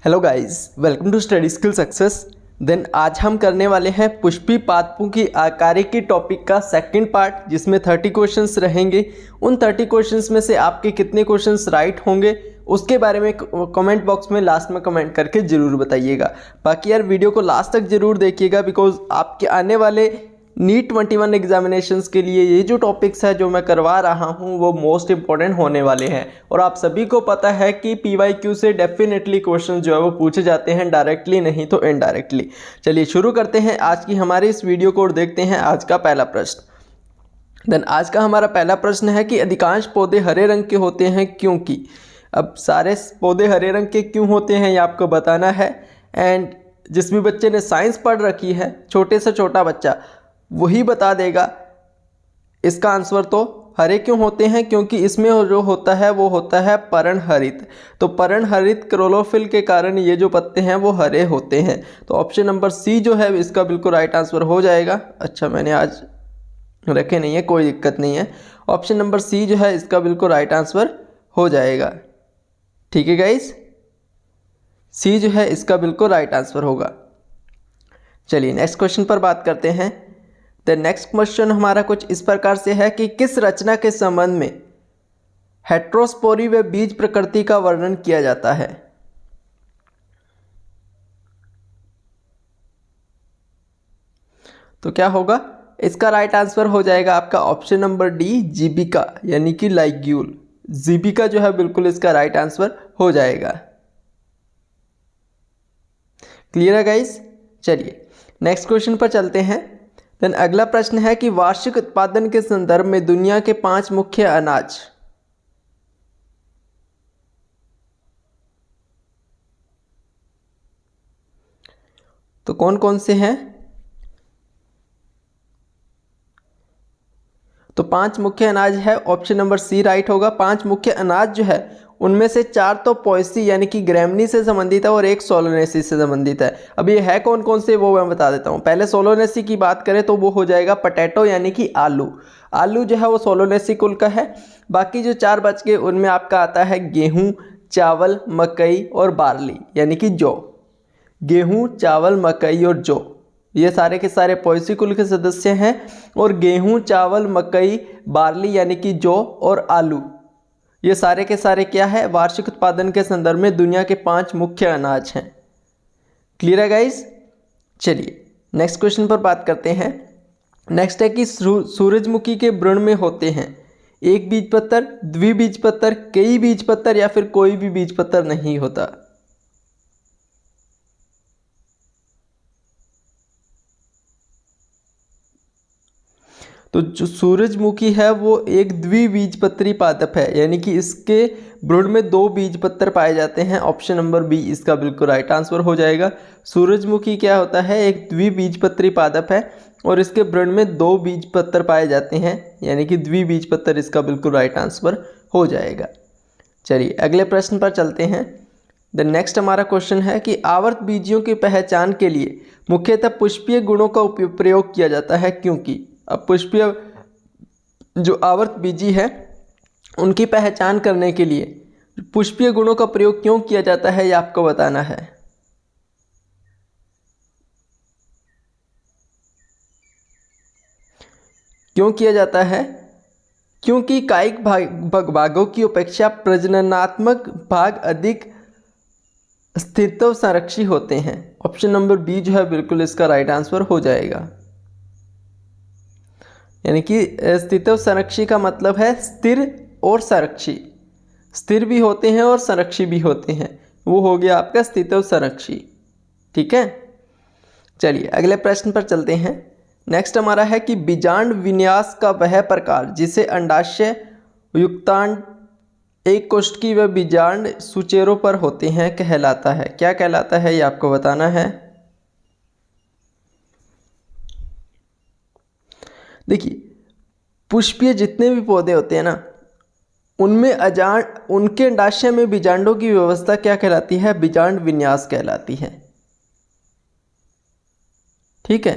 Hello guys, welcome to study skill success. Then आज हम करने वाले हैं पुष्पी पादपों की आकारिकी की टॉपिक का सेकंड पार्ट, जिसमें 30 क्वेश्चंस रहेंगे। उन 30 क्वेश्चंस में से आपके कितने क्वेश्चंस राइट होंगे उसके बारे में कमेंट बॉक्स में लास्ट में कमेंट करके ज़रूर बताइएगा। बाकी यार वीडियो को लास्ट तक ज़रूर देखिएगा, बिकॉज आपके आने वाले नीट 21 एग्जामिनेशंस के लिए ये जो टॉपिक्स है जो मैं करवा रहा हूँ वो मोस्ट इंपॉर्टेंट होने वाले हैं। और आप सभी को पता है कि PYQ से डेफिनेटली क्वेश्चन जो है वो पूछे जाते हैं, डायरेक्टली नहीं तो इनडायरेक्टली। चलिए शुरू करते हैं आज की हमारे इस वीडियो को और देखते हैं आज का पहला प्रश्न। देन आज का हमारा पहला प्रश्न है कि अधिकांश पौधे हरे रंग के होते हैं क्योंकि। अब सारे पौधे हरे रंग के क्यों होते हैं ये आपको बताना है। एंड जिस भी बच्चे ने साइंस पढ़ रखी है, छोटे से छोटा बच्चा, वही बता देगा इसका आंसर। तो हरे क्यों होते हैं? क्योंकि इसमें जो होता है वो होता है पर्णहरित। तो पर्णहरित क्लोरोफिल के कारण ये जो पत्ते हैं वो हरे होते हैं। तो ऑप्शन नंबर सी जो है इसका बिल्कुल राइट आंसर हो जाएगा। अच्छा, मैंने आज रखे नहीं है, कोई दिक्कत नहीं है। ऑप्शन नंबर सी जो है इसका बिल्कुल राइट आंसर हो जाएगा। ठीक है गाइस, सी जो है इसका बिल्कुल राइट आंसर होगा। चलिए नेक्स्ट क्वेश्चन पर बात करते हैं। द नेक्स्ट क्वेश्चन हमारा कुछ इस प्रकार से है कि किस रचना के संबंध में हेट्रोस्पोरी व बीज प्रकृति का वर्णन किया जाता है? तो क्या होगा? इसका राइट आंसर हो जाएगा आपका ऑप्शन नंबर डी, जीबिका, यानी कि लाइग्यूल। जीबिका जो है बिल्कुल इसका राइट आंसर हो जाएगा। क्लियर है गाइस? चलिए नेक्स्ट क्वेश्चन पर चलते हैं। देन अगला प्रश्न है कि वार्षिक उत्पादन के संदर्भ में दुनिया के 5 मुख्य अनाज। तो कौन कौन से हैं? तो 5 मुख्य अनाज है, ऑप्शन नंबर सी राइट होगा। 5 मुख्य अनाज जो है उनमें से 4 तो पोएसी यानी कि ग्रैमनी से संबंधित है और 1 सोलोनेसी से संबंधित है। अब ये है कौन कौन से वो मैं बता देता हूँ। पहले सोलोनेसी की बात करें तो वो हो जाएगा पटेटो यानी कि आलू। आलू जो है वो सोलोनेसी कुल का है। बाकी जो 4 बच गए उनमें आपका आता है गेहूँ, चावल, मकई और बार्ली यानी कि जौ। गेहूँ, चावल, मकई और जौ ये सारे के सारे पोएसी कुल के सदस्य हैं। और गेहूँ, चावल, मकई, बार्ली यानी कि जौ और आलू ये सारे के सारे क्या है? वार्षिक उत्पादन के संदर्भ में दुनिया के 5 मुख्य अनाज हैं। क्लियर है गाइस? चलिए नेक्स्ट क्वेश्चन पर बात करते हैं। नेक्स्ट है कि सूरजमुखी के भ्रूण में होते हैं एक बीजपत्र, द्विबीजपत्र, कई बीजपत्र या फिर कोई भी बीजपत्र नहीं होता। तो जो सूरजमुखी है वो एक द्विबीजपत्री पादप है, यानी कि इसके भ्रूण में 2 बीजपत्र पाए जाते हैं। ऑप्शन नंबर बी इसका बिल्कुल राइट आंसर हो जाएगा। सूरजमुखी क्या होता है? एक द्विबीजपत्री पादप है और इसके भ्रूण में 2 बीजपत्र पाए जाते हैं, यानी कि द्विबीजपत्र इसका बिल्कुल राइट आंसर हो जाएगा। चलिए अगले प्रश्न पर चलते हैं। द नेक्स्ट हमारा क्वेश्चन है कि आवर्त बीजियों की पहचान के लिए मुख्यतः पुष्पीय गुणों का प्रयोग किया जाता है क्योंकि। अब पुष्पीय जो आवर्त बीजी है उनकी पहचान करने के लिए पुष्पीय गुणों का प्रयोग क्यों किया जाता है ये आपको बताना है। क्यों किया जाता है? क्योंकि कायिक भागों की अपेक्षा प्रजननात्मक भाग अधिक स्थितव संरक्षी होते हैं। ऑप्शन नंबर बी जो है बिल्कुल इसका राइट आंसर हो जाएगा। यानी कि स्थितव संरक्षी का मतलब है स्थिर और संरक्षी। स्थिर भी होते हैं और संरक्षी भी होते हैं, वो हो गया आपका स्थितव संरक्षी। ठीक है, चलिए अगले प्रश्न पर चलते हैं। नेक्स्ट हमारा है कि बीजांड विन्यास का वह प्रकार जिसे अंडाशय, युक्तांड, एक कोष्ठकी व बीजांड सुचेरों पर होते हैं कहलाता है। क्या कहलाता है ये आपको बताना है। देखिए पुष्पीय जितने भी पौधे होते हैं ना उनमें उनके अंडाशय में बीजांडों की व्यवस्था क्या कहलाती है? बीजांड विन्यास कहलाती है। ठीक है,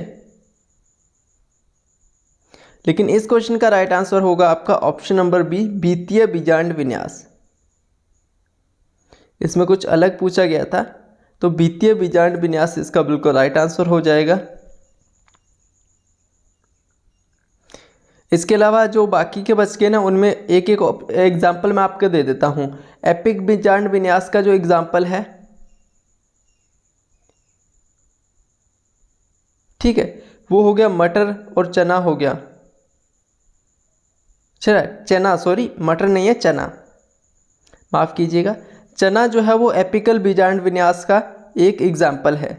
लेकिन इस क्वेश्चन का राइट आंसर होगा आपका ऑप्शन नंबर बी, बीतीय बीजांड विन्यास। इसमें कुछ अलग पूछा गया था। तो बीतीय बीजांड विन्यास इसका बिल्कुल राइट आंसर हो जाएगा। इसके अलावा जो बाकी के बच गए ना, उनमें एक एक एग्जाम्पल मैं आपको दे देता हूँ। एपिक बीजांड विन्यास का जो एग्जाम्पल है, ठीक है, वो हो गया मटर और चना हो गया। चना, सॉरी मटर नहीं है, चना, माफ़ कीजिएगा। चना जो है वो एपिकल बीजांड विन्यास का एक एग्जाम्पल है।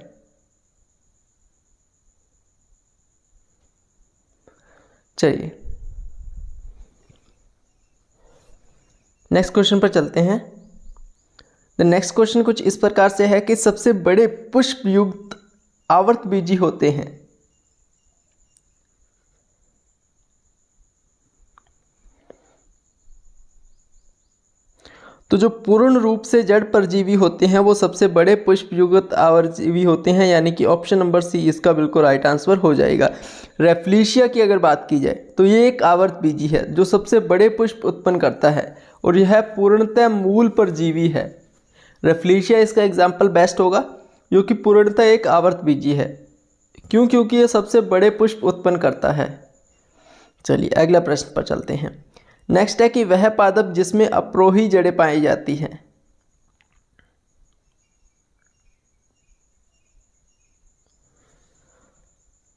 चलिए नेक्स्ट क्वेश्चन पर चलते हैं। द नेक्स्ट क्वेश्चन कुछ इस प्रकार से है कि सबसे बड़े पुष्प युक्त आवर्तबीजी होते हैं। तो जो पूर्ण रूप से जड़ परजीवी होते हैं वो सबसे बड़े पुष्प युक्त आवर्तजीवी होते हैं, यानी कि ऑप्शन नंबर सी इसका बिल्कुल राइट आंसर हो जाएगा। रेफ्लिशिया की अगर बात की जाए तो ये एक आवर्तबीजी है जो सबसे बड़े पुष्प उत्पन्न करता है और यह पूर्णतः मूल परजीवी है। रेफ्लिशिया इसका एग्जाम्पल बेस्ट होगा, जो कि पूर्णतः एक आवर्तबीजी है। क्यों? क्योंकि यह सबसे बड़े पुष्प उत्पन्न करता है। चलिए अगला प्रश्न पर चलते हैं। नेक्स्ट है कि वह पादप जिसमें अप्रोही जड़ें पाई जाती हैं।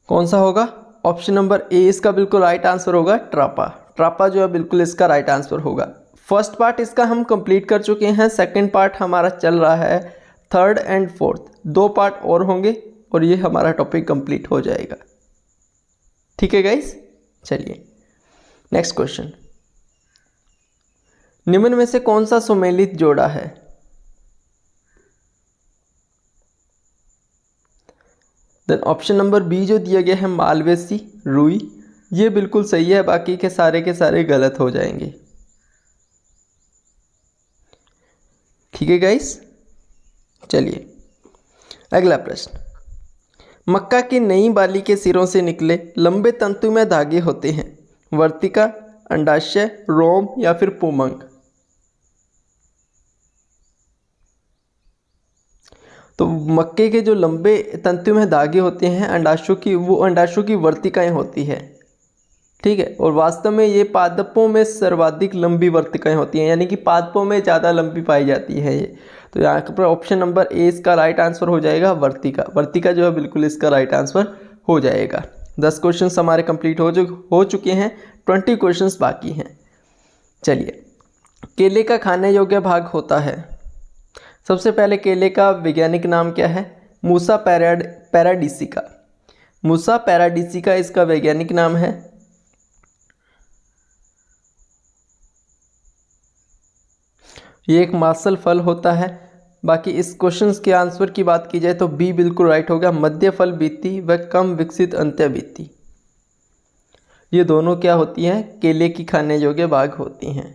कौन सा होगा? ऑप्शन नंबर ए इसका बिल्कुल राइट आंसर होगा, ट्रापा। ट्रापा जो है बिल्कुल इसका राइट आंसर होगा। फर्स्ट पार्ट इसका हम कंप्लीट कर चुके हैं, सेकंड पार्ट हमारा चल रहा है, थर्ड एंड फोर्थ 2 पार्ट और होंगे और ये हमारा टॉपिक कंप्लीट हो जाएगा। ठीक है गाइस, चलिए नेक्स्ट क्वेश्चन। निम्न में से कौन सा सुमेलित जोड़ा है? देन ऑप्शन नंबर बी जो दिया गया है मालवेसी, रुई, ये बिल्कुल सही है, बाकी के सारे गलत हो जाएंगे। ठीक है गाइस, चलिए अगला प्रश्न। मक्का की नई बाली के सिरों से निकले लंबे तंतु में धागे होते हैं, वर्तिका, अंडाशय, रोम या फिर पुमंग। तो मक्के के जो लंबे तंतु में धागे होते हैं अंडाशयों की, वो अंडाशयों की वर्तिकाएं होती है। ठीक है, और वास्तव में ये पादपों में सर्वाधिक लंबी वर्तिकाएं होती हैं, यानी कि पादपों में ज़्यादा लंबी पाई जाती है ये। तो यहाँ पर ऑप्शन नंबर ए इसका राइट आंसर हो जाएगा, वर्तिका। वर्तिका जो है बिल्कुल इसका राइट आंसर हो जाएगा। 10 क्वेश्चन हमारे कंप्लीट हो चुके हैं, 20 क्वेश्चन बाकी हैं। चलिए, केले का खाने योग्य भाग होता है। सबसे पहले केले का वैज्ञानिक नाम क्या है? मूसा पैराडिसिका। मूसा पैराडिसिका इसका वैज्ञानिक नाम है। ये एक मासल फल होता है। बाकी इस क्वेश्चन के आंसर की बात की जाए तो बी बिल्कुल राइट होगा, मध्य फल बीती व कम विकसित अंत्य बीती। ये दोनों क्या होती हैं? केले की खाने योग्य भाग होती हैं।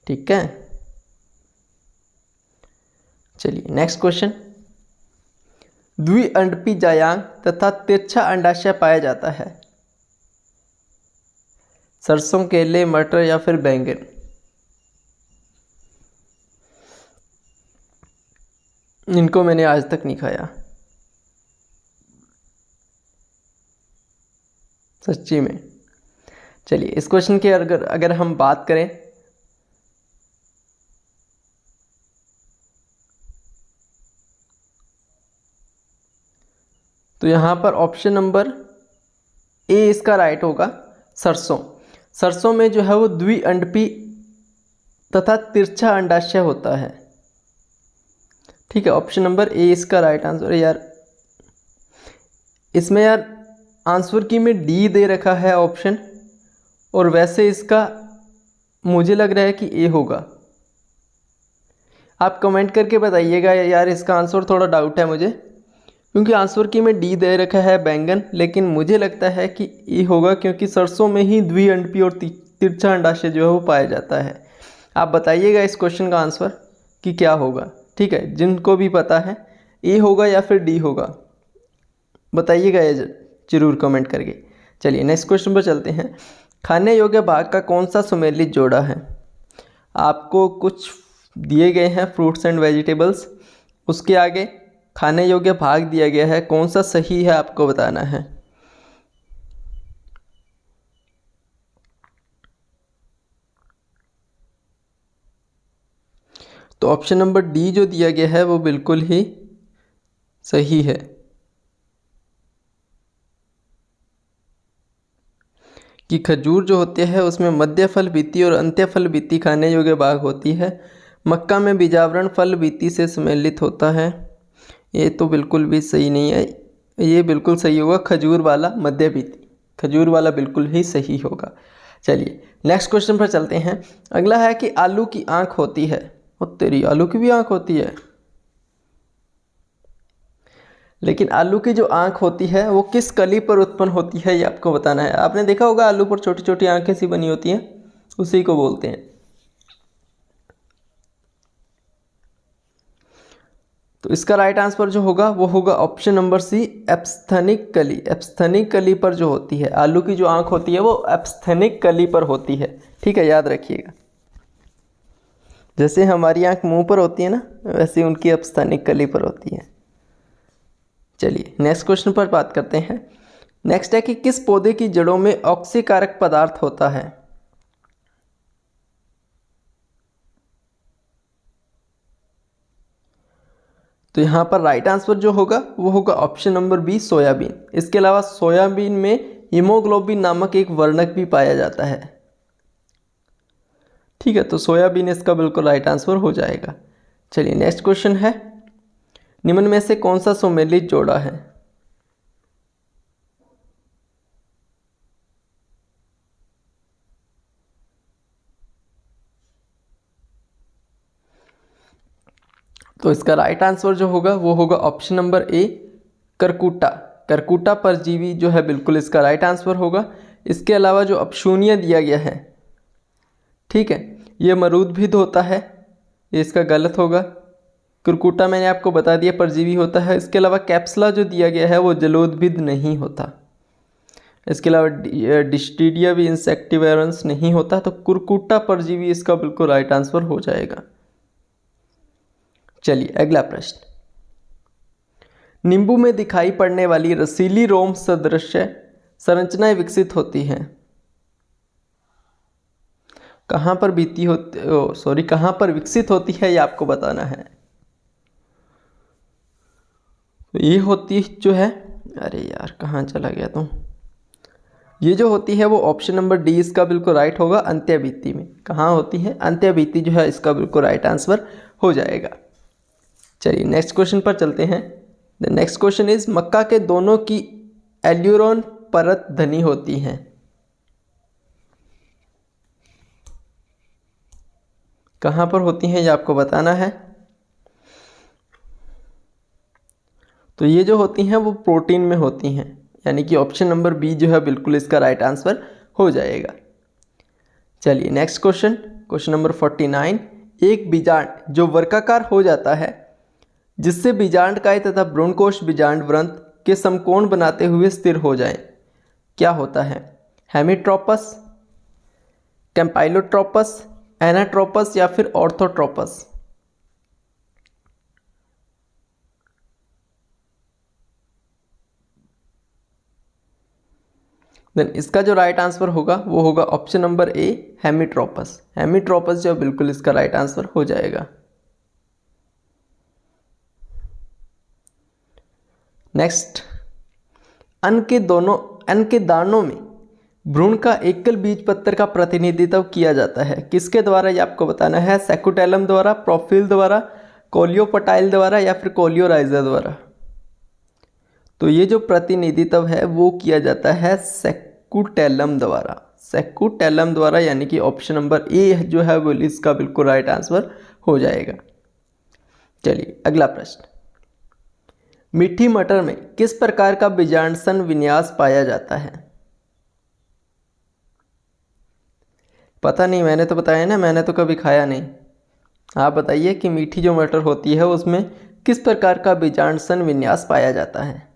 ठीक है, चलिए नेक्स्ट क्वेश्चन। द्विअंडपी जायांग तथा तिरछा अंडाशय पाया जाता है। सरसों, केले, मटर या फिर बैंगन। इनको मैंने आज तक नहीं खाया, सच्ची में। चलिए इस क्वेश्चन की अगर हम बात करें तो यहाँ पर ऑप्शन नंबर ए इसका राइट होगा, सरसों। सरसों में जो है वो द्विअंडपी तथा तिरछा अंडाशय होता है। ठीक है, ऑप्शन नंबर ए इसका राइट आंसर है। यार इसमें यार आंसर की में डी दे रखा है ऑप्शन, और वैसे इसका मुझे लग रहा है कि ए होगा। आप कमेंट करके बताइएगा यार, इसका आंसर थोड़ा डाउट है मुझे, क्योंकि आंसर की में डी दे रखा है बैंगन, लेकिन मुझे लगता है कि ए होगा, क्योंकि सरसों में ही द्विअंडपी और तिरछा अंडाशय जो है वो पाया जाता है। आप बताइएगा इस क्वेश्चन का आंसर कि क्या होगा। ठीक है, जिनको भी पता है ए होगा या फिर डी होगा, बताइएगा ये जरूर कमेंट करके। चलिए नेक्स्ट क्वेश्चन पर चलते हैं। खाने योग्य भाग का कौन सा सुमेलित जोड़ा है? आपको कुछ दिए गए हैं फ्रूट्स एंड वेजिटेबल्स, उसके आगे खाने योग्य भाग दिया गया है, कौन सा सही है आपको बताना है। तो ऑप्शन नंबर डी जो दिया गया है वो बिल्कुल ही सही है कि खजूर जो होते हैं उसमें मध्य फल बीती और अंत्य फल बीती खाने योग्य भाग होती है। मक्का में बीजावरण फल बीती से सम्मिलित होता है। ये तो बिल्कुल भी सही नहीं है, ये बिल्कुल सही होगा खजूर वाला मध्य बीती, खजूर वाला बिल्कुल ही सही होगा। चलिए नेक्स्ट क्वेश्चन पर चलते हैं। अगला है कि आलू की आंख होती है, और तेरी आलू की भी आंख होती है, लेकिन आलू की जो आंख होती है वो किस कली पर उत्पन्न होती है ये आपको बताना है। आपने देखा होगा आलू पर छोटी छोटी आंखें सी बनी होती हैं, उसी को बोलते हैं। तो इसका राइट आंसर जो होगा वो होगा ऑप्शन नंबर सी, एप्स्थेनिक कली। एप्स्थेनिक कली पर जो होती है आलू की जो आंख होती है वो एप्स्थेनिक कली पर होती है। ठीक है, याद रखिएगा। जैसे हमारी आंख मुंह पर होती है ना, वैसे उनकी एप्स्थेनिक कली पर होती है। चलिए नेक्स्ट क्वेश्चन पर बात करते हैं। नेक्स्ट है कि किस पौधे की जड़ों में ऑक्सीकारक पदार्थ होता है। तो यहाँ पर राइट आंसर जो होगा वो होगा ऑप्शन नंबर बी, सोयाबीन। इसके अलावा सोयाबीन में हीमोग्लोबिन नामक एक वर्णक भी पाया जाता है। ठीक है, तो सोयाबीन इसका बिल्कुल राइट आंसर हो जाएगा। चलिए नेक्स्ट क्वेश्चन है, निम्न में से कौन सा सुमेलित जोड़ा है। तो इसका राइट आंसर जो होगा वो होगा ऑप्शन नंबर ए, करकूटा। करकूटा परजीवी जो है बिल्कुल इसका राइट आंसर होगा। इसके अलावा जो अपशून्य दिया गया है, ठीक है, ये मरूदभिद होता है, ये इसका गलत होगा। कुरकुटा मैंने आपको बता दिया परजीवी होता है। इसके अलावा कैप्सुला जो दिया गया है वो जलोदभिद नहीं होता। इसके अलावा डिस्टीडिया भी इंसेक्टिवेरंस नहीं होता। तो कुरकुटा परजीवी इसका बिल्कुल राइट आंसर हो जाएगा। चलिए अगला प्रश्न, नींबू में दिखाई पड़ने वाली रसीली रोम सदृश संरचनाएं विकसित होती हैं। कहाँ पर बीती होती कहाँ पर विकसित होती है ये आपको बताना है। ये होती जो है, अरे यार कहाँ चला गया तुम, ये जो होती है वो ऑप्शन नंबर डी इसका बिल्कुल राइट होगा, अंत्यबीती में। कहाँ होती है, अंत्यबीती जो है इसका बिल्कुल राइट आंसर हो जाएगा। चलिए नेक्स्ट क्वेश्चन पर चलते हैं। द नेक्स्ट क्वेश्चन इज, मक्का के दोनों की एल्यूरोन परत धनी होती हैं। कहाँ पर होती हैं ये आपको बताना है। तो ये जो होती हैं वो प्रोटीन में होती हैं, यानी कि ऑप्शन नंबर बी जो है बिल्कुल इसका राइट आंसर हो जाएगा। चलिए नेक्स्ट क्वेश्चन, क्वेश्चन नंबर 49, एक बीजांड जो वर्गाकार हो जाता है जिससे बीजांडकाय तथा भ्रूणकोश बीजांड व्रंत के समकोण बनाते हुए स्थिर हो जाएं, क्या होता है। हेमिट्रोपस, कैम्पाइलोट्रोपस, एनाट्रोपस या फिर ऑर्थोट्रोपस। देन इसका जो राइट आंसर होगा वो होगा ऑप्शन नंबर ए, हेमिट्रोपस। हेमिट्रोपस जो बिल्कुल इसका राइट आंसर हो जाएगा। नेक्स्ट, अन्न के दानों में भ्रूण का एकल बीज पत्र का प्रतिनिधित्व किया जाता है, किसके द्वारा ये आपको बताना है। सेकुटेलम द्वारा, प्रोफिल द्वारा, कोलियोपटाइल द्वारा या फिर कोलियोराइजा द्वारा। तो ये जो प्रतिनिधित्व है वो किया जाता है सेकुटेलम द्वारा। सेकुटेलम द्वारा, यानी कि ऑप्शन नंबर ए जो है वो इसका बिल्कुल राइट आंसर हो जाएगा। चलिए अगला प्रश्न, मीठी मटर में किस प्रकार का बीजांडसन विन्यास पाया जाता है। पता नहीं, मैंने तो बताया ना, मैंने तो कभी खाया नहीं। आप बताइए कि मीठी जो मटर होती है उसमें किस प्रकार का बीजांडसन विन्यास पाया जाता है।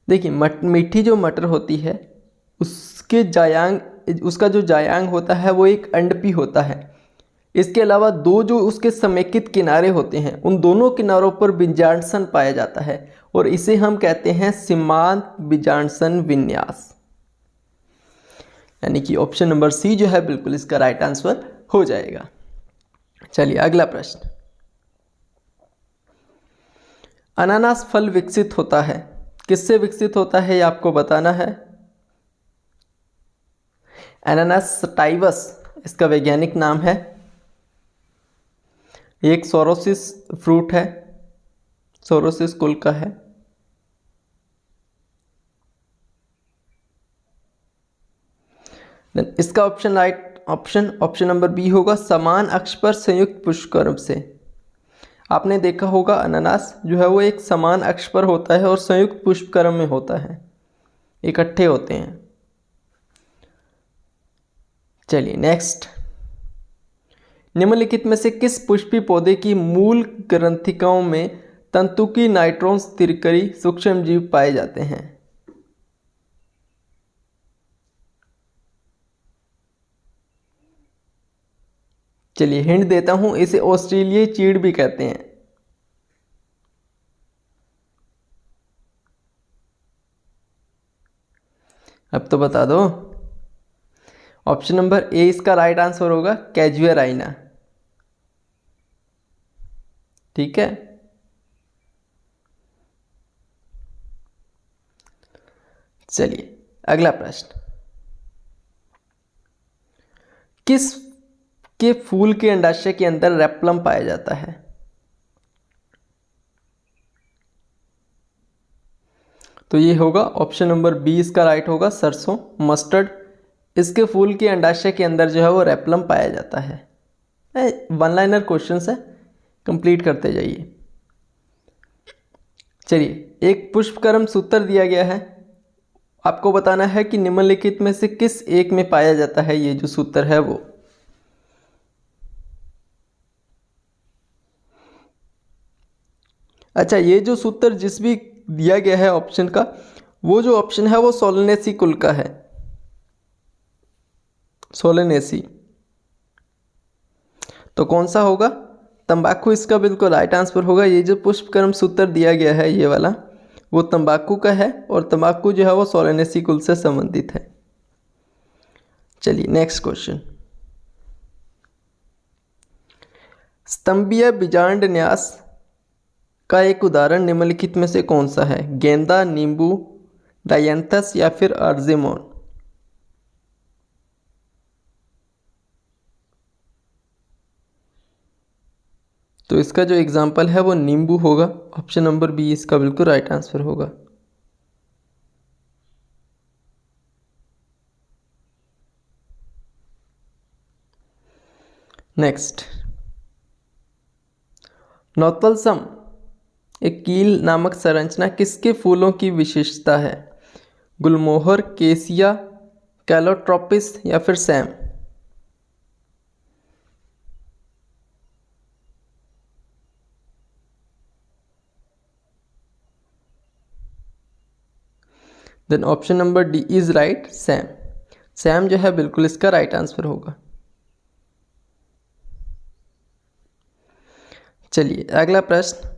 देखिए मीठी जो मटर होती है उसका जो जायांग होता है वो एक अंडपी होता है। इसके अलावा दो जो उसके समेकित किनारे होते हैं उन दोनों किनारों पर बीजांडसन पाया जाता है और इसे हम कहते हैं सीमांत बीजांडसन विन्यास। यानी कि ऑप्शन नंबर सी जो है बिल्कुल इसका राइट आंसर हो जाएगा। चलिए अगला प्रश्न। अनानास फल विकसित होता है, किससे विकसित होता है ये आपको बताना है। अनानास सटाइवस इसका वैज्ञानिक नाम है। ये एक सोरोसिस फ्रूट है, सोरोसिस कुल का है। इसका ऑप्शन नंबर बी होगा समान अक्ष पर संयुक्त पुष्पक्रम से। आपने देखा होगा अनानास जो है वो एक समान अक्ष पर होता है और संयुक्त पुष्पक्रम में होता है, इकट्ठे होते हैं। चलिए नेक्स्ट। निम्नलिखित में से किस पुष्पी पौधे की मूल ग्रंथिकाओं में तंतुकी नाइट्रोन स्थिरीकरी सूक्ष्मजीव पाए जाते हैं। चलिए हिंट देता हूं, इसे ऑस्ट्रेलियाई चीड़ भी कहते हैं। अब तो बता दो। ऑप्शन नंबर ए इसका राइट आंसर होगा कैजुएराइना। ठीक है। चलिए अगला प्रश्न। किस के फूल के अंडाशय के अंदर रेप्लम पाया जाता है। तो ये होगा ऑप्शन नंबर बी इसका राइट होगा सरसों, मस्टर्ड। इसके फूल के अंडाशय के अंदर जो है वो रेप्लम पाया जाता है। वन लाइनर क्वेश्चन है, कंप्लीट करते जाइए। चलिए एक पुष्पक्रम सूत्र दिया गया है, आपको बताना है कि निम्नलिखित में से किस एक में पाया जाता है ये जो सूत्र है वो। अच्छा, ये जो सूत्र जिस भी दिया गया है ऑप्शन का, वो जो ऑप्शन है वो सोलेनेसी कुल का है, सोलेनेसी। तो कौन सा होगा? तंबाकू इसका बिल्कुल राइट आंसर होगा। ये जो पुष्पक्रम सूत्र दिया गया है ये वाला, वो तंबाकू का है और तंबाकू जो है वो सोलेनेसी कुल से संबंधित है। चलिए नेक्स्ट क्वेश्चन। स्तंभीय बीजांड न्यास का एक उदाहरण निम्नलिखित में से कौन सा है? गेंदा, नींबू, डायंथस या फिर अर्जेमोन? तो इसका जो एग्जाम्पल है वो नींबू होगा। ऑप्शन नंबर बी इसका बिल्कुल राइट आंसर होगा। नेक्स्ट। नौतलसम एक कील नामक संरचना किसके फूलों की विशेषता है? गुलमोहर, केसिया, कैलोट्रोपिस या फिर सैम? Then option number D is right, सैम। सैम जो है बिल्कुल इसका राइट आंसर होगा। चलिए अगला प्रश्न।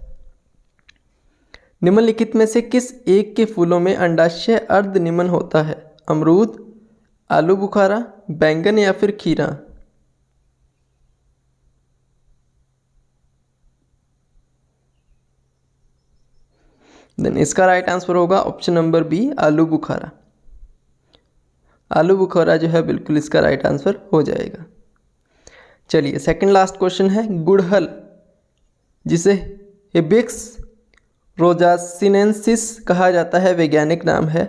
निम्नलिखित में से किस एक के फूलों में अंडाशय अर्ध निमन होता है? अमरूद, आलू बुखारा, बैंगन या फिर खीरा? देन इसका राइट आंसर होगा ऑप्शन नंबर बी, आलू बुखारा। आलू बुखारा जो है बिल्कुल इसका राइट आंसर हो जाएगा। चलिए सेकंड लास्ट क्वेश्चन है। गुड़हल जिसे हिबिस्कस रोजासिनेंसिस कहा जाता है, वैज्ञानिक नाम है,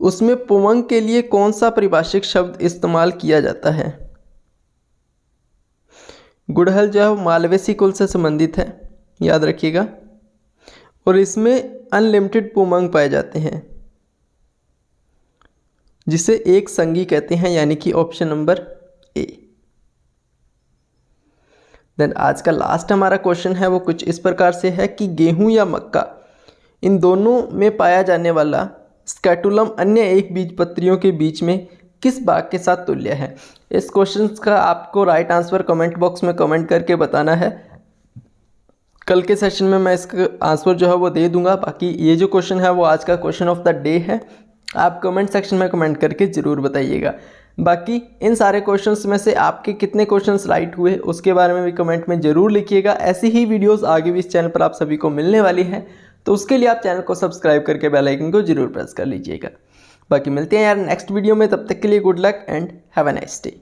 उसमें पुमंग के लिए कौन सा परिभाषिक शब्द इस्तेमाल किया जाता है? गुड़हल जो है मालवेसी कुल से संबंधित है, याद रखिएगा, और इसमें अनलिमिटेड पुमंग पाए जाते हैं जिसे एक संगी कहते हैं, यानी कि ऑप्शन नंबर ए। देन आज का लास्ट हमारा क्वेश्चन है वो कुछ इस प्रकार से है कि गेहूं या मक्का इन दोनों में पाया जाने वाला स्कैटुलम अन्य एक बीजपत्रियों के बीच में किस भाग के साथ तुल्य है? इस क्वेश्चन का आपको राइट आंसर कमेंट बॉक्स में कमेंट करके बताना है। कल के सेशन में मैं इसका आंसर जो है वो दे दूंगा। बाकी ये जो क्वेश्चन है वो आज का क्वेश्चन ऑफ द डे है, आप कमेंट सेक्शन में कमेंट करके ज़रूर बताइएगा। बाकी इन सारे क्वेश्चंस में से आपके कितने क्वेश्चंस राइट हुए उसके बारे में भी कमेंट में ज़रूर लिखिएगा। ऐसी ही वीडियोस आगे भी इस चैनल पर आप सभी को मिलने वाली हैं, तो उसके लिए आप चैनल को सब्सक्राइब करके बेल आइकन को जरूर प्रेस कर लीजिएगा। बाकी मिलते हैं यार नेक्स्ट वीडियो में, तब तक के लिए good luck and have a nice day.